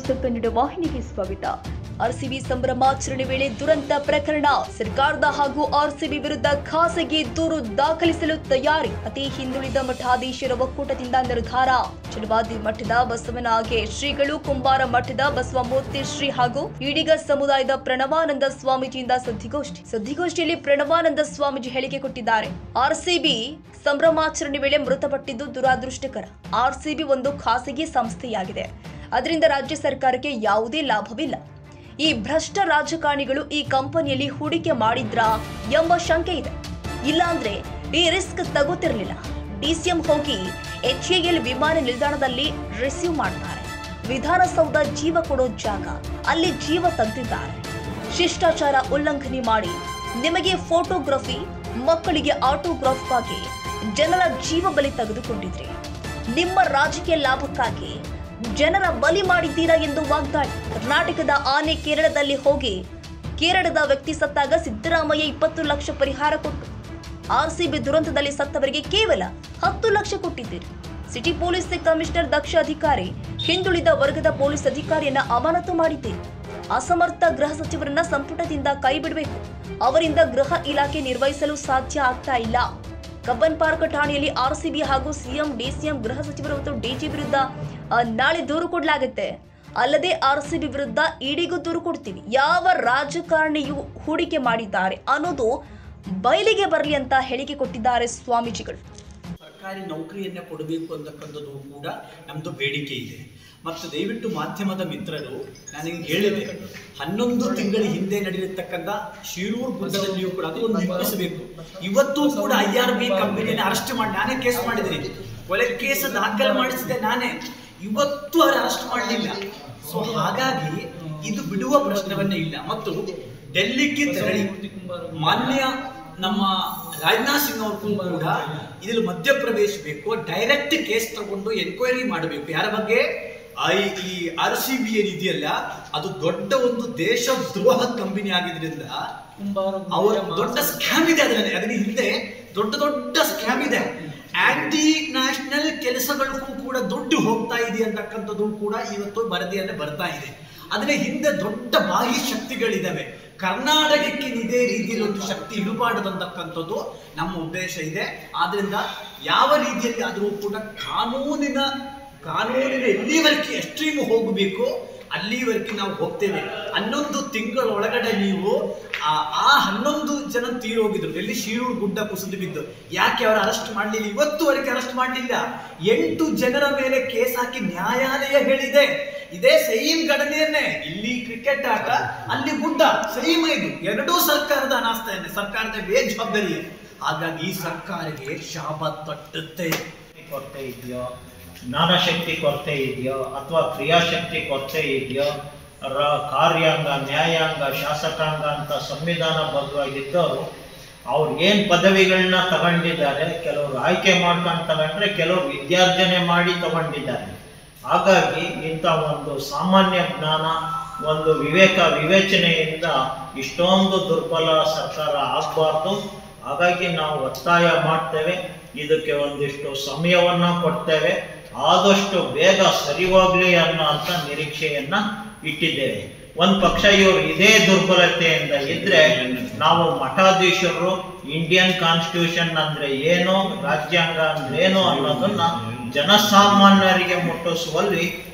News Kannada ವಾಹಿನಿಗೆ ಸ್ವಾಗತ. RCB ಸಂಭ್ರಮಾಚರಣೆ ವೇಳೆ ದುರಂತ ಪ್ರಕರಣ. ಸರ್ಕಾರದ ಹಾಗೂ ಆರ್ಸಿಬಿ ವಿರುದ್ಧ ಖಾಸಗಿ ದೂರು ದಾಖಲಿಸಲು ತಯಾರಿ. ಅತಿ ಹಿಂದುಳಿದ ಮಠಾಧೀಶರ ಒಕ್ಕೂಟದಿಂದ ನಿರ್ಧಾರ. ಚಲವಾದಿ ಮಠದ ಬಸವನಾಗೆ ಶ್ರೀಗಳು, ಕುಂಬಾರ ಮಠದ ಬಸವಮೂರ್ತಿ ಶ್ರೀ ಹಾಗೂ ಈಡಿಗ ಸಮುದಾಯದ ಪ್ರಣವಾನಂದ ಸ್ವಾಮೀಜಿಯಿಂದ ಸುದ್ದಿಗೋಷ್ಠಿಯಲ್ಲಿ ಪ್ರಣವಾನಂದ ಸ್ವಾಮೀಜಿ ಹೇಳಿಕೆ ಕೊಟ್ಟಿದ್ದಾರೆ. ಆರ್ಸಿಬಿ ಸಂಭ್ರಮಾಚರಣೆ ವೇಳೆ ಮೃತಪಟ್ಟಿದ್ದು ದುರಾದೃಷ್ಟಕರ. ಆರ್ಸಿಬಿ ಒಂದು ಖಾಸಗಿ ಸಂಸ್ಥೆಯಾಗಿದೆ. ಅದರಿಂದ ರಾಜ್ಯ ಸರ್ಕಾರಕ್ಕೆ ಯಾವುದೇ ಲಾಭವಿಲ್ಲ. ಈ ಭ್ರಷ್ಟ ರಾಜಕಾರಣಿಗಳು ಈ ಕಂಪನಿಯಲ್ಲಿ ಹೂಡಿಕೆ ಮಾಡಿದ್ರಾ ಎಂಬ ಶಂಕೆ ಇದೆ. ಇಲ್ಲಾಂದ್ರೆ ಈ ರಿಸ್ಕ್ ತಗೋತಿರ್ಲಿಲ್ಲ. ಡಿಸಿಎಂ ಹೋಗಿ HAL ವಿಮಾನ ನಿಲ್ದಾಣದಲ್ಲಿ ರಿಸೀವ್ ಮಾಡ್ತಾರೆ. ವಿಧಾನಸೌಧ ಜೀವ ಕೊಡೋ ಜಾಗ, ಅಲ್ಲಿ ಜೀವ ತೆಗೆದಿದ್ದಾರೆ. ಶಿಷ್ಟಾಚಾರ ಉಲ್ಲಂಘನೆ ಮಾಡಿ ನಿಮಗೆ ಫೋಟೋಗ್ರಫಿ, ಮಕ್ಕಳಿಗೆ ಆಟೋಗ್ರಾಫ್ಗಾಗಿ ಜನರ ಜೀವ ಬಲಿ ತೆಗೆದುಕೊಂಡಿದ್ರಿ. ನಿಮ್ಮ ರಾಜಕೀಯ ಲಾಭಕ್ಕಾಗಿ ಜನರ ಬಲಿ ಮಾಡಿದ್ದೀರಾ ಎಂದು ವಾಗ್ದಾಳಿ. ಕರ್ನಾಟಕದ ಆನೆ ಕೇರಳದಲ್ಲಿ ಹೋಗಿ ಕೇರಳದ ವ್ಯಕ್ತಿ ಸತ್ತಾಗ ಸಿದ್ದರಾಮಯ್ಯ 20 ಲಕ್ಷ ಪರಿಹಾರ ಕೊಟ್ಟು ಆರ್ಸಿಬಿ ದುರಂತದಲ್ಲಿ ಸತ್ತವರಿಗೆ ಕೇವಲ 10 ಲಕ್ಷ ಕೊಟ್ಟಿದ್ದೀರಿ. ಸಿಟಿ ಪೊಲೀಸ್ ಕಮಿಷನರ್ ದಕ್ಷ ಅಧಿಕಾರಿ ಹಿಂದುಳಿದ ವರ್ಗದ ಪೊಲೀಸ್ ಅಧಿಕಾರಿಯನ್ನ ಅಮಾನತು ಮಾಡಿದ್ದೀರಿ. ಅಸಮರ್ಥ ಗೃಹ ಸಚಿವರನ್ನ ಸಂಪುಟದಿಂದ ಕೈಬಿಡಬೇಕು. ಅವರಿಂದ ಗೃಹ ಇಲಾಖೆ ನಿರ್ವಹಿಸಲು ಸಾಧ್ಯ ಆಗ್ತಾ ಇಲ್ಲ. ಕಬ್ಬನ್ ಪಾರ್ಕ್ ಠಾಣೆಯಲ್ಲಿ ಆರ್ಸಿಬಿ ಹಾಗೂ ಸಿಎಂ, ಡಿಸಿಎಂ, ಗೃಹ ಸಚಿವರು ಮತ್ತು ಡಿಜಿ ವಿರುದ್ಧ ನಾಳೆ ದೂರು ಕೊಡಲಾಗುತ್ತೆ. ಅಲ್ಲದೆ ಆರ್ಸಿಬಿ ವಿರುದ್ಧ ಇಡಿಗೂ ದೂರು ಕೊಡ್ತೀವಿ. ಯಾವ ರಾಜಕಾರಣಿಯು ಹೂಡಿಕೆ ಮಾಡಿದ್ದಾರೆ ಅನ್ನೋದು ಬಯಲಿಗೆ ಬರಲಿ ಅಂತ ಹೇಳಿಕೆ ಕೊಟ್ಟಿದ್ದಾರೆ ಸ್ವಾಮೀಜಿಗಳು. ಸರ್ಕಾರಿ ನೌಕರಿಯನ್ನೇ ಕೊಡಬೇಕು ಅಂತಕ್ಕಂಥದ್ದು ಕೂಡ ನಮ್ಮದು ಬೇಡಿಕೆ ಇದೆ. ಮತ್ತು ದಯವಿಟ್ಟು ಮಾಧ್ಯಮದ ಮಿತ್ರರು, ನಾನು ಹಿಂಗೆ ಹೇಳಿದೆ, 11 ತಿಂಗಳ ಹಿಂದೆ ನಡೆದಿರ್ತಕ್ಕಂಥ ಶಿರೂರು ಗುಡ್ಡದಲ್ಲಿಯೂ ಕೂಡ ಅದು ಒಂದು ನಿಲ್ಲಿಸಬೇಕು. ಇವತ್ತು ಕೂಡ IRB ಕಂಪನಿಯನ್ನು ಅರೆಸ್ಟ್ ಮಾಡಿ ನಾನೇ ಕೇಸ್ ಮಾಡಿದ್ದೀನಿ. ಕೊಲೆ ಕೇಸ್ ದಾಖಲೆ ಮಾಡಿಸಿದೆ ನಾನೇ. ಇವತ್ತು ಅವರು ಅರೆಸ್ಟ್ ಮಾಡಲಿಲ್ಲ. ಸೊ ಹಾಗಾಗಿ ಇದು ಬಿಡುವ ಪ್ರಶ್ನವನ್ನೇ ಇಲ್ಲ. ಮತ್ತು ಡೆಲ್ಲಿಗೆ ತೆರಳಿ ಮಾನ್ಯ ನಮ್ಮ ರಾಜನಾಥ್ ಸಿಂಗ್ ಅವ್ರಿಗೂ ಕೂಡ ಇದರಲ್ಲಿ ಮಧ್ಯಪ್ರವೇಶಬೇಕು. ಡೈರೆಕ್ಟ್ ಕೇಸ್ ತಗೊಂಡು ಎನ್ಕ್ವೈರಿ ಮಾಡಬೇಕು. ಯಾರ ಬಗ್ಗೆ? ಈ RCB ಏನಿದೆಯಲ್ಲ, ಅದು ದೊಡ್ಡ ಒಂದು ದೇಶ ದ್ರೋಹ ಕಂಪನಿ ಆಗಿದ್ರಿಂದ ಅವರ ದೊಡ್ಡ ಸ್ಕ್ಯಾಮ್ ಇದೆ. ಅದರ ಹಿಂದೆ ದೊಡ್ಡ ಸ್ಕ್ಯಾಮ್ ಇದೆ. ಆಂಟಿ ನ್ಯಾಷನಲ್ ಕೆಲಸಗಳಿಗೂ ಕೂಡ ದುಡ್ಡು ಹೋಗ್ತಾ ಇದೆ ಅಂತಕ್ಕಂಥದ್ದು ಕೂಡ ಇವತ್ತು ವರದಿಯಲ್ಲೇ ಬರ್ತಾ ಇದೆ. ಅದರ ಹಿಂದೆ ದೊಡ್ಡ ಬಾಹ್ಯ ಶಕ್ತಿಗಳಿದ್ದಾವೆ. ಕರ್ನಾಟಕಕ್ಕೆ ಇದೇ ರೀತಿಯಲ್ಲಿ ಒಂದು ಶಕ್ತಿ ಇಡಬಾರದಂತಕ್ಕಂಥದ್ದು ನಮ್ಮ ಉದ್ದೇಶ ಇದೆ. ಆದ್ರಿಂದ ಯಾವ ರೀತಿಯಲ್ಲಿ ಆದರೂ ಕೂಡ ಕಾನೂನಿನ ಎಲ್ಲಿವರೆಗೆ ಎಕ್ಸ್ಟ್ರೀಮ್ ಹೋಗಬೇಕು ಅಲ್ಲಿವರೆಗೆ ನಾವು ಹೋಗ್ತೇವೆ. 11 ತಿಂಗಳ ಒಳಗಡೆ ನೀವು ಆ 11 ಜನ ತೀರೋಗಿದ್ರು. ಎಲ್ಲಿ? ಶಿರೂರು ಗುಡ್ಡ ಕುಸಿದು ಬಿದ್ದು. ಯಾಕೆ ಅವರು ಅರೆಸ್ಟ್ ಮಾಡಲಿಲ್ಲ? ಇವತ್ತುವರೆಗೆ ಅರೆಸ್ಟ್ ಮಾಡಲಿಲ್ಲ. 8 ಜನರ ಮೇಲೆ ಕೇಸ್ ಹಾಕಿ ನ್ಯಾಯಾಲಯ ಹೇಳಿದೆ. ಇದೇ ಸೇಮ್ ಘಟನೆಯನ್ನೇ. ಇಲ್ಲಿ ಕ್ರಿಕೆಟ್ ಆಟ, ಅಲ್ಲಿ ಗುಡ್ಡ, ಸೇಮ್ ಇದು. ಎರಡೂ ಸರ್ಕಾರದ ಅನಾಸ್ಥೆಯನ್ನೇ, ಸರ್ಕಾರದ ಬೇಜವಾಬ್ದಾರಿಯೇ. ಹಾಗಾಗಿ ಈ ಸರ್ಕಾರಕ್ಕೆ ಶಾಪ ತಟ್ಟುತ್ತೆ. ಕೊರತೆ ಇದೆಯೋ, ಜ್ಞಾನಶಕ್ತಿ ಕೊರತೆ ಇದೆಯೋ, ಅಥವಾ ಕ್ರಿಯಾಶಕ್ತಿ ಕೊರತೆ ಇದೆಯೋ, ಕಾರ್ಯಾಂಗ, ನ್ಯಾಯಾಂಗ, ಶಾಸಕಾಂಗ ಅಂತ ಸಂವಿಧಾನಬದ್ಧವಾಗಿದ್ದವರು ಅವ್ರು ಏನು ಪದವಿಗಳನ್ನ ತಗೊಂಡಿದ್ದಾರೆ, ಕೆಲವರು ಆಯ್ಕೆ ಮಾಡ್ಕೊಂಡು ತಗೊಂಡ್ರೆ, ಕೆಲವರು ವಿದ್ಯಾರ್ಜನೆ ಮಾಡಿ ತಗೊಂಡಿದ್ದಾರೆ. ಹಾಗಾಗಿ ಇಂಥ ಒಂದು ಸಾಮಾನ್ಯ ಜ್ಞಾನ, ಒಂದು ವಿವೇಚನೆಯಿಂದ ಇಷ್ಟೊಂದು ದುರ್ಬಲ ಸರ್ಕಾರ ಆಗಬಾರ್ದು. ಹಾಗಾಗಿ ನಾವು ಒತ್ತಾಯ ಮಾಡ್ತೇವೆ. ಇದಕ್ಕೆ ಒಂದಿಷ್ಟು ಸಮಯವನ್ನು ಕೊಡ್ತೇವೆ. ಆದಷ್ಟು ಬೇಗ ಸರಿ ಹೋಗ್ಲಿ ಅನ್ನೋಂಥ ನಿರೀಕ್ಷೆಯನ್ನ ಇಟ್ಟಿದ್ದೇವೆ. ಒಂದು ಪಕ್ಷ ಇವರು ಇದೇ ದುರ್ಬಲತೆಯಿಂದ ಇದ್ರೆ ನಾವು ಮಠಾಧೀಶರು ಇಂಡಿಯನ್ ಕಾನ್ಸ್ಟಿಟ್ಯೂಷನ್ ಅಂದ್ರೆ ಏನು, ರಾಜ್ಯಾಂಗ ಅಂದ್ರೆ ಏನು ಅನ್ನೋದನ್ನ ಜನಸಾಮಾನ್ಯರಿಗೆ ಮುಟ್ಟಿಸುವಲ್ಲಿ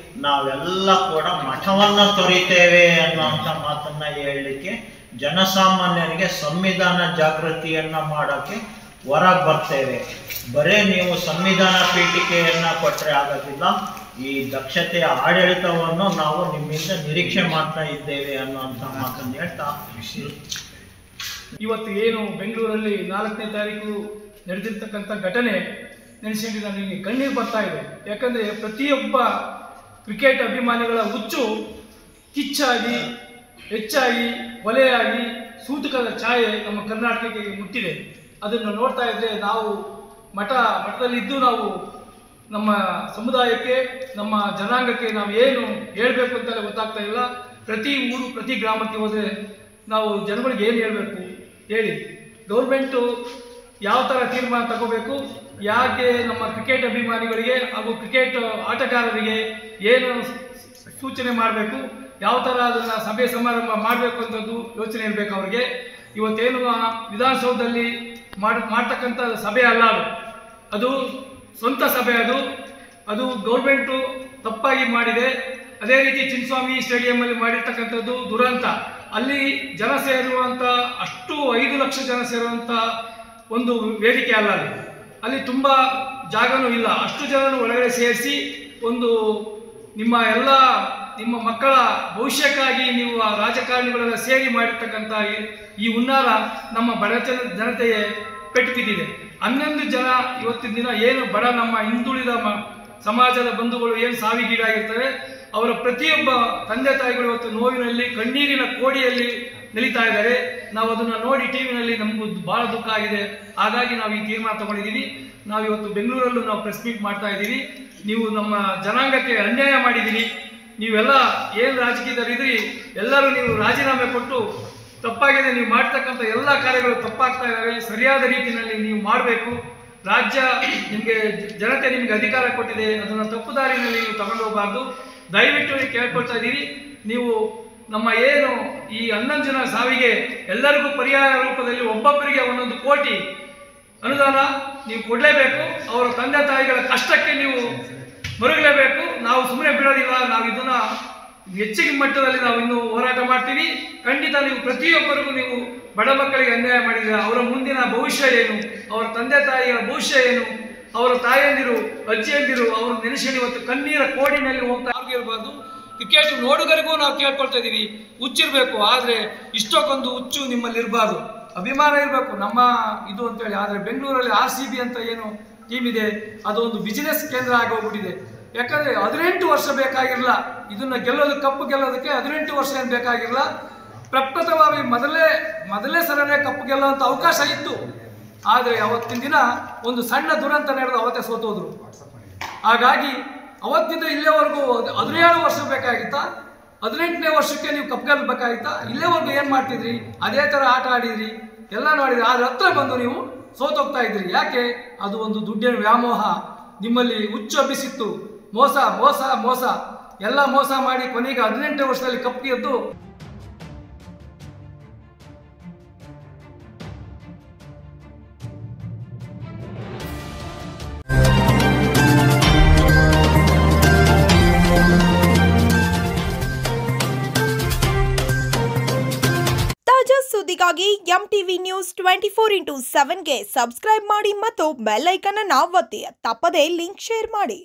ನಾವೆಲ್ಲ ಕೂಡ ಮಠವನ್ನ ತೊರಿತೇವೆ ಅನ್ನೋಂಥ ಮಾತನ್ನ ಹೇಳಲಿಕ್ಕೆ, ಜನಸಾಮಾನ್ಯರಿಗೆ ಸಂವಿಧಾನ ಜಾಗೃತಿಯನ್ನ ಮಾಡೋಕ್ಕೆ ಹೊರಗೆ ಬರ್ತೇವೆ. ಬರೇ ನೀವು ಸಂವಿಧಾನ ಪೀಠಿಕೆಯನ್ನ ಕೊಟ್ಟರೆ ಆಗೋದಿಲ್ಲ. ಈ ದಕ್ಷತೆಯ ಆಡಳಿತವನ್ನು ನಾವು ನಿಮ್ಮಿಂದ ನಿರೀಕ್ಷೆ ಮಾಡ್ತಾ ಇದ್ದೇವೆ ಅನ್ನುವಂಥ ಮಾತನ್ನು ಹೇಳ್ತಾ, ಇವತ್ತು ಏನು ಬೆಂಗಳೂರಲ್ಲಿ 4ನೇ ತಾರೀಕು ನಡೆದಿರ್ತಕ್ಕಂಥ ಘಟನೆ ನೆನೆಸಿಕೊಂಡು ನನಗೆ ಕಣ್ಣೀರು ಬರ್ತಾ ಇದೆ. ಯಾಕಂದರೆ ಪ್ರತಿಯೊಬ್ಬ ಕ್ರಿಕೆಟ್ ಅಭಿಮಾನಿಗಳ ಹುಚ್ಚು ಕಿಚ್ಚಾಗಿ, ಹೆಚ್ಚಾಗಿ, ಕೊಲೆಯಾಗಿ, ಸೂತಕದ ಛಾಯೆ ನಮ್ಮ ಕರ್ನಾಟಕಕ್ಕೆ ಮುಟ್ಟಿದೆ. ಅದನ್ನು ನೋಡ್ತಾ ಇದ್ದರೆ ನಾವು ಮಠದಲ್ಲಿದ್ದು ನಾವು ನಮ್ಮ ಸಮುದಾಯಕ್ಕೆ, ನಮ್ಮ ಜನಾಂಗಕ್ಕೆ ನಾವು ಏನು ಹೇಳಬೇಕು ಅಂತೆಲ್ಲ ಗೊತ್ತಾಗ್ತಾ ಇಲ್ಲ. ಪ್ರತಿ ಊರು, ಪ್ರತಿ ಗ್ರಾಮಕ್ಕೆ ಹೋದರೆ ನಾವು ಜನಗಳಿಗೆ ಏನು ಹೇಳಬೇಕು ಹೇಳಿ? ಗೌರ್ಮೆಂಟು ಯಾವ ಥರ ತೀರ್ಮಾನ ತಗೋಬೇಕು, ಯಾಕೆ ನಮ್ಮ ಕ್ರಿಕೆಟ್ ಅಭಿಮಾನಿಗಳಿಗೆ ಹಾಗೂ ಕ್ರಿಕೆಟ್ ಆಟಗಾರರಿಗೆ ಏನು ಸೂಚನೆ ಮಾಡಬೇಕು. ಯಾವ ಥರ ಅದನ್ನು ಸಭೆ ಸಮಾರಂಭ ಮಾಡಬೇಕು ಅಂತದ್ದು ಯೋಚನೆ ಇರಬೇಕು ಅವ್ರಿಗೆ. ಇವತ್ತೇನು ವಿಧಾನಸೌಧದಲ್ಲಿ ಮಾಡ್ತಕ್ಕಂಥ ಸಭೆ ಅಲ್ಲ, ಅದು ಸ್ವಂತ ಸಭೆ, ಅದು ಗೌರ್ಮೆಂಟು ತಪ್ಪಾಗಿ ಮಾಡಿದೆ. ಅದೇ ರೀತಿ ಚಿನ್ನಸ್ವಾಮಿ ಸ್ಟೇಡಿಯಂಲ್ಲಿ ಮಾಡಿರ್ತಕ್ಕಂಥದ್ದು ದುರಂತ. ಅಲ್ಲಿ ಜನ ಸೇರುವಂಥ ಅಷ್ಟು 5 ಲಕ್ಷ ಜನ ಸೇರುವಂಥ ಒಂದು ವೇದಿಕೆ ಅಲ್ಲ, ಅಲ್ಲಿ ತುಂಬ ಜಾಗನೂ ಇಲ್ಲ. ಅಷ್ಟು ಜನರು ಒಳಗಡೆ ಸೇರಿಸಿ ಒಂದು ನಿಮ್ಮ ಮಕ್ಕಳ ಭವಿಷ್ಯಕ್ಕಾಗಿ ನೀವು ರಾಜಕಾರಣಿಗಳೆಲ್ಲ ಸೇರಿ ಮಾಡಿರ್ತಕ್ಕಂಥ ಈ ಹುನ್ನಾರ ನಮ್ಮ ಬಡ ಜನತೆಗೆ ಪೆಟ್ಟು ಬಿದ್ದಿದೆ. 11 ಜನ ಇವತ್ತಿನ ದಿನ ಏನು ಬಡ ನಮ್ಮ ಹಿಂದುಳಿದ ಸಮಾಜದ ಬಂಧುಗಳು ಏನು ಸಾವಿಗೀಡಾಗಿರ್ತಾರೆ, ಅವರ ಪ್ರತಿಯೊಬ್ಬ ತಂದೆ ತಾಯಿಗಳು ಇವತ್ತು ನೋವಿನಲ್ಲಿ ಕಣ್ಣೀರಿನ ಕೋಡಿಯಲ್ಲಿ ನೆಲಿತಾ ಇದ್ದಾರೆ. ನಾವು ಅದನ್ನು ನೋಡಿ ಟಿವಿನಲ್ಲಿ ನಮಗೂ ಭಾಳ ದುಃಖ ಆಗಿದೆ. ಹಾಗಾಗಿ ನಾವು ಈ ತೀರ್ಮಾನ ತಗೊಂಡಿದ್ದೀವಿ. ನಾವಿವತ್ತು ಬೆಂಗಳೂರಲ್ಲೂ ನಾವು ಪ್ರೆಸ್ ಮೀಟ್ ಮಾಡ್ತಾ ಇದ್ದೀವಿ. ನೀವು ನಮ್ಮ ಜನಾಂಗಕ್ಕೆ ಅನ್ಯಾಯ ಮಾಡಿದ್ದೀರಿ, ನೀವೆಲ್ಲ ಏನು ರಾಜಕೀಯದಲ್ಲಿದ್ದೀರಿ ಎಲ್ಲರೂ ನೀವು ರಾಜೀನಾಮೆ ಕೊಟ್ಟು, ತಪ್ಪಾಗಿದೆ ನೀವು ಮಾಡ್ತಕ್ಕಂಥ ಎಲ್ಲ ಕಾರ್ಯಗಳು ತಪ್ಪಾಗ್ತಾ ಇದ್ದಾವೆ, ಸರಿಯಾದ ರೀತಿಯಲ್ಲಿ ನೀವು ಮಾಡಬೇಕು. ರಾಜ್ಯ ನಿಮಗೆ ಜನತೆ ನಿಮಗೆ ಅಧಿಕಾರ ಕೊಟ್ಟಿದೆ, ಅದನ್ನು ತಪ್ಪು ದಾರಿನಲ್ಲಿ ನೀವು ತಗೊಂಡು ಹೋಗಬಾರ್ದು. ದಯವಿಟ್ಟು ನೀವು ಕೇಳ್ಕೊಳ್ತಾ ಇದ್ದೀರಿ. ನೀವು ನಮ್ಮ ಏನು ಈ 11 ಜನ ಸಾವಿಗೆ ಎಲ್ಲರಿಗೂ ಪರಿಹಾರ ರೂಪದಲ್ಲಿ ಒಬ್ಬೊಬ್ಬರಿಗೆ 1 ಕೋಟಿ ಅನುದಾನ ನೀವು ಕೊಡಲೇಬೇಕು. ಅವರ ತಂದೆ ತಾಯಿಗಳ ಕಷ್ಟಕ್ಕೆ ನೀವು ಮರುಗಲೇಬೇಕು. ನಾವು ಸುಮ್ಮನೆ ಬಿಡೋದಿಲ್ಲ. ನಾವು ಇದನ್ನ ಹೆಚ್ಚಿನ ಮಟ್ಟದಲ್ಲಿ ನಾವು ಇನ್ನೂ ಹೋರಾಟ ಮಾಡ್ತೀವಿ. ಖಂಡಿತ ನೀವು ಪ್ರತಿಯೊಬ್ಬರಿಗೂ ನೀವು ಬಡ ಮಕ್ಕಳಿಗೆ ಅನ್ಯಾಯ ಮಾಡಿದರೆ ಅವರ ಮುಂದಿನ ಭವಿಷ್ಯ ಏನು, ಅವರ ತಂದೆ ತಾಯಿಗಳ ಭವಿಷ್ಯ ಏನು, ಅವರ ತಾಯಂದಿರು ಅಜ್ಜಿಯಂದಿರು ಅವರು ನೆನೆಸಿಕೊಂಡು ಇವತ್ತು ಕಣ್ಣೀರ ಕೋಡಿನಲ್ಲಿ ಹೋಗ್ತಾ ಇರಬಾರ್ದು. ಕ್ರಿಕೆಟ್ ನೋಡುಗರಿಗೂ ನಾವು ಕೇಳ್ಕೊಳ್ತಾ ಇದ್ದೀವಿ, ಹುಚ್ಚಿರಬೇಕು, ಆದರೆ ಇಷ್ಟಕ್ಕೊಂದು ಹುಚ್ಚು ನಿಮ್ಮಲ್ಲಿ ಇರಬಾರ್ದು, ಅಭಿಮಾನ ಇರಬೇಕು ನಮ್ಮ ಇದು ಅಂತೇಳಿ. ಆದರೆ ಬೆಂಗಳೂರಲ್ಲಿ RCB ಅಂತ ಏನು ಟೀಮ್ ಇದೆ, ಅದು ಒಂದು ಬಿಸಿನೆಸ್ ಕೇಂದ್ರ ಆಗೋಗ್ಬಿಟ್ಟಿದೆ. ಯಾಕಂದರೆ 18 ವರ್ಷ ಬೇಕಾಗಿರಲ್ಲ ಇದನ್ನು ಕಪ್ಪು ಗೆಲ್ಲೋದಕ್ಕೆ. 18 ವರ್ಷ ಏನು ಬೇಕಾಗಿರಲ್ಲ. ಪ್ರಪ್ರಥಮವಾಗಿ ಮೊದಲೇ ಸಲನೇ ಕಪ್ಪು ಗೆಲ್ಲುವಂಥ ಅವಕಾಶ ಇತ್ತು. ಆದರೆ ಅವತ್ತಿನ ದಿನ ಒಂದು ಸಣ್ಣ ದುರಂತ ನಡೆದು ಅವತ್ತೇ ಸೋತೋದ್ರು. ಹಾಗಾಗಿ ಅವತ್ತಿಂದ ಇಲ್ಲೇವರೆಗೂ 17 ವರ್ಷ ಬೇಕಾಗಿತ್ತಾ, 18ನೇ ವರ್ಷಕ್ಕೆ ನೀವು ಕಪ್ ಗೆಲ್ಲಬೇಕಾಗಿತ್ತಾ? ಇಲ್ಲೇವರೆಗೂ ಏನು ಮಾಡ್ತಿದ್ರಿ? ಅದೇ ಥರ ಆಟ ಆಡಿದ್ರಿ, ಎಲ್ಲ ನೋಡಿದ್ರಿ. ಆದ್ರೆ ಹತ್ರ ಬಂದು ನೀವು ಸೋತೋಗ್ತಾ ಇದ್ರಿ. ಯಾಕೆ? ಅದು ಒಂದು ದುಡ್ಡಿನ ವ್ಯಾಮೋಹ ನಿಮ್ಮಲ್ಲಿ ಹುಚ್ಚು ಹಬ್ಬಿಸಿತ್ತು. ಮೋಸ ಮೋಸ ಮೋಸ ಎಲ್ಲ ಮೋಸ ಮಾಡಿ ಕೊನೆಗೆ 18ನೇ ವರ್ಷದಲ್ಲಿ ಕಪ್ ಗೆದ್ದು ಸುದ್ದಿಗಾಗಿ MTV ನ್ಯೂಸ್ 24/7ಗೆ ಸಬ್ಸ್ಕ್ರೈಬ್ ಮಾಡಿ ಮತ್ತು ಬೆಲ್ ಐಕಾನ್ ಅನ್ನು ಒತ್ತಿ. ತಪ್ಪದೇ ಲಿಂಕ್ ಶೇರ್ ಮಾಡಿ.